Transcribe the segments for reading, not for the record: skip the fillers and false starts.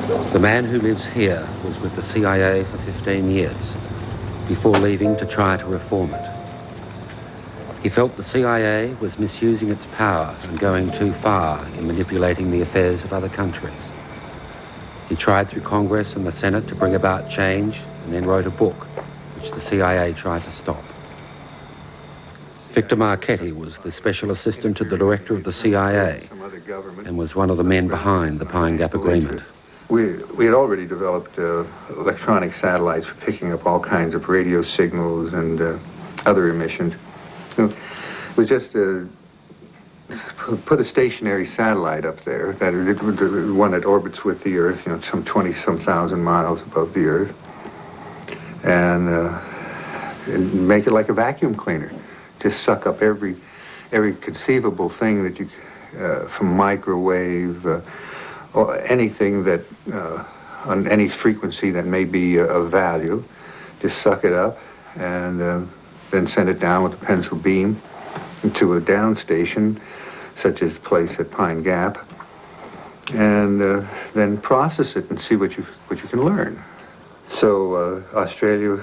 The man who lives here was with the CIA for 15 years, before leaving to try to reform it. He felt the CIA was misusing its power and going too far in manipulating the affairs of other countries. He tried through Congress and the Senate to bring about change and then wrote a book, which the CIA tried to stop. Victor Marcetti was the special assistant to the director of the CIA and was one of the men behind the Pine Gap Agreement. We had already developed electronic satellites for picking up all kinds of radio signals and other emissions. We just put a stationary satellite up there, the one that orbits with the Earth, some 20-some thousand miles above the Earth, and make it like a vacuum cleaner. Just suck up every conceivable thing that you, from microwave, or anything that, on any frequency that may be of value, just suck it up and then send it down with a pencil beam into a down station, such as the place at Pine Gap, and then process it and see what you can learn. So Australia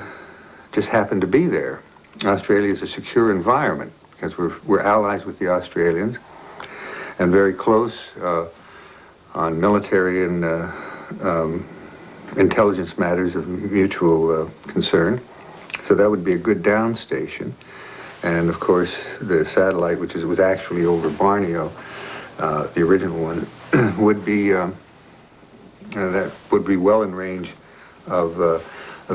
just happened to be there. Australia is a secure environment because we're allies with the Australians and very close on military and intelligence matters of mutual concern. So that would be a good down station. And of course, the satellite, which was actually over Borneo, the original one, would be that would be well in range of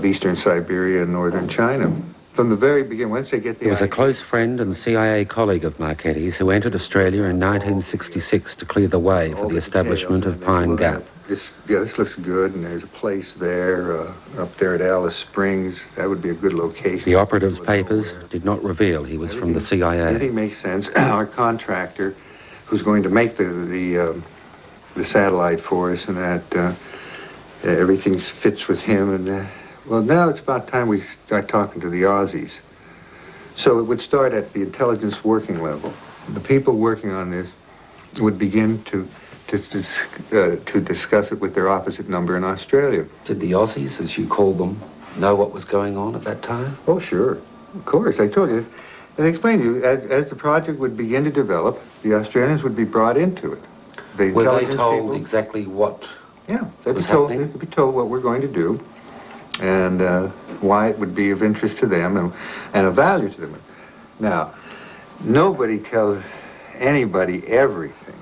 eastern Siberia and northern China. From the very beginning, once they get the... He was a close friend and CIA colleague of Marcetti's who entered Australia in 1966 to clear the way for the establishment of Pine Gap. This looks good, and there's a place there, up there at Alice Springs. That would be a good location. The operative's papers did not reveal he was from the CIA. Everything makes sense. Our contractor, who's going to make the satellite for us, and that everything fits with him, and well, now it's about time we start talking to the Aussies. So it would start at the intelligence working level. The people working on this would begin to discuss it with their opposite number in Australia. Did the Aussies, as you called them, know what was going on at that time? Oh, sure. Of course. I told you. I explained to you, as the project would begin to develop, the Australians would be brought into it. The Were they intelligence told people, exactly what they'd be told what we're going to do, and why it would be of interest to them and of value to them. Now, nobody tells anybody everything.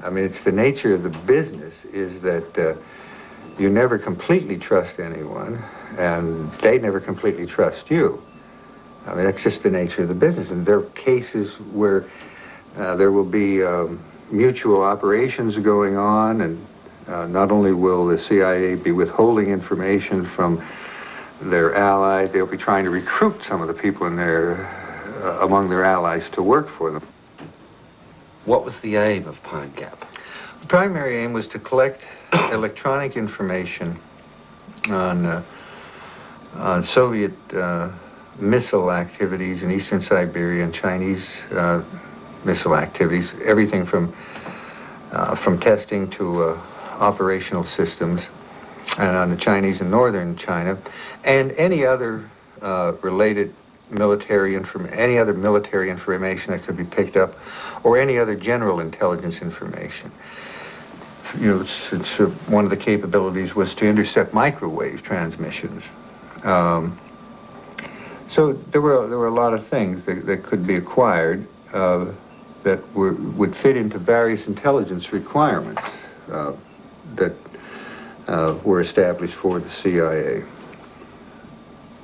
I mean, it's the nature of the business is that you never completely trust anyone, and they never completely trust you. I mean, that's just the nature of the business. And there are cases where there will be mutual operations going on, and not only will the CIA be withholding information from their allies, they'll be trying to recruit some of the people in their, among their allies to work for them. What was the aim of Pine Gap? The primary aim was to collect electronic information on Soviet missile activities in eastern Siberia and Chinese missile activities, everything from testing to operational systems, and on the Chinese and northern China, and any other related military information that could be picked up, or any other general intelligence information. You know, since one of the capabilities was to intercept microwave transmissions. So there were a lot of things that could be acquired that would fit into various intelligence requirements that were established for the CIA.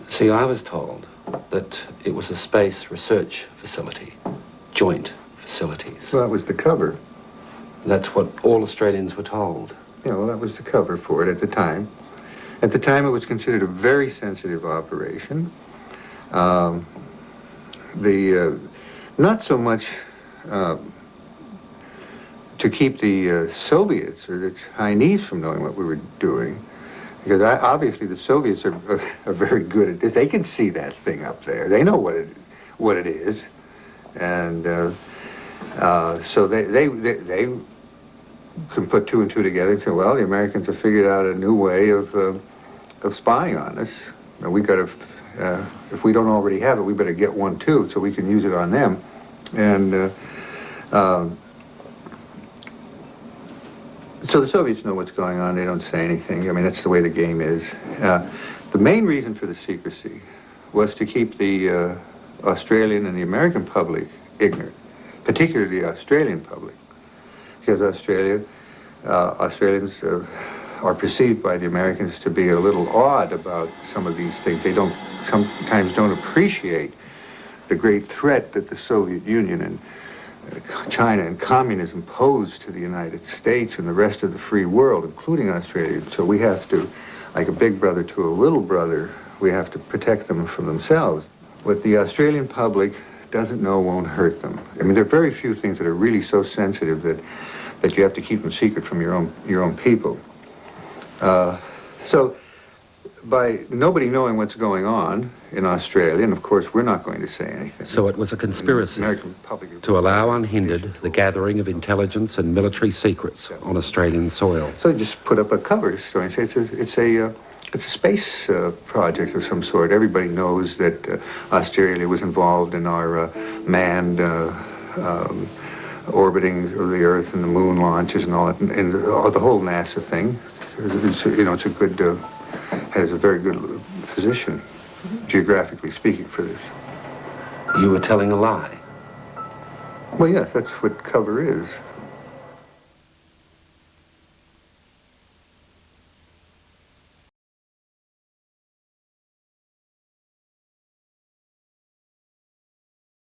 See, I was told that it was a space research facility, joint facilities. Well, that was the cover. That's what all Australians were told. Yeah, well, that was the cover for it at the time. At the time, it was considered a very sensitive operation. Not so much to keep the Soviets or the Chinese from knowing what we were doing, because obviously the Soviets are very good at this. They can see that thing up there. They know what it is, and so they can put two and two together and say, well, the Americans have figured out a new way of spying on us. And we got to, if we don't already have it, we better get one too, so we can use it on them. And so the Soviets know what's going on. They don't say anything. I mean, that's the way the game is. The main reason for the secrecy was to keep the Australian and the American public ignorant, particularly the Australian public, because Australians are perceived by the Americans to be a little odd about some of these things. They sometimes don't appreciate the great threat that the Soviet Union and China and communism pose to the United States and the rest of the free world, including Australia. So we have to, like a big brother to a little brother, we have to protect them from themselves. What the Australian public doesn't know won't hurt them. I mean, there are very few things that are really so sensitive that you have to keep them secret from your own people. So by nobody knowing what's going on in Australia, and of course we're not going to say anything. So it was a conspiracy to allow unhindered the gathering of intelligence and military secrets on Australian soil. So just put up a cover story and say it's a space project of some sort. Everybody knows that Australia was involved in our manned orbiting of the Earth and the moon launches and all that, and the whole NASA thing. It's a good, has a very good position, geographically speaking, for this. You were telling a lie. Well, yes, that's what cover is.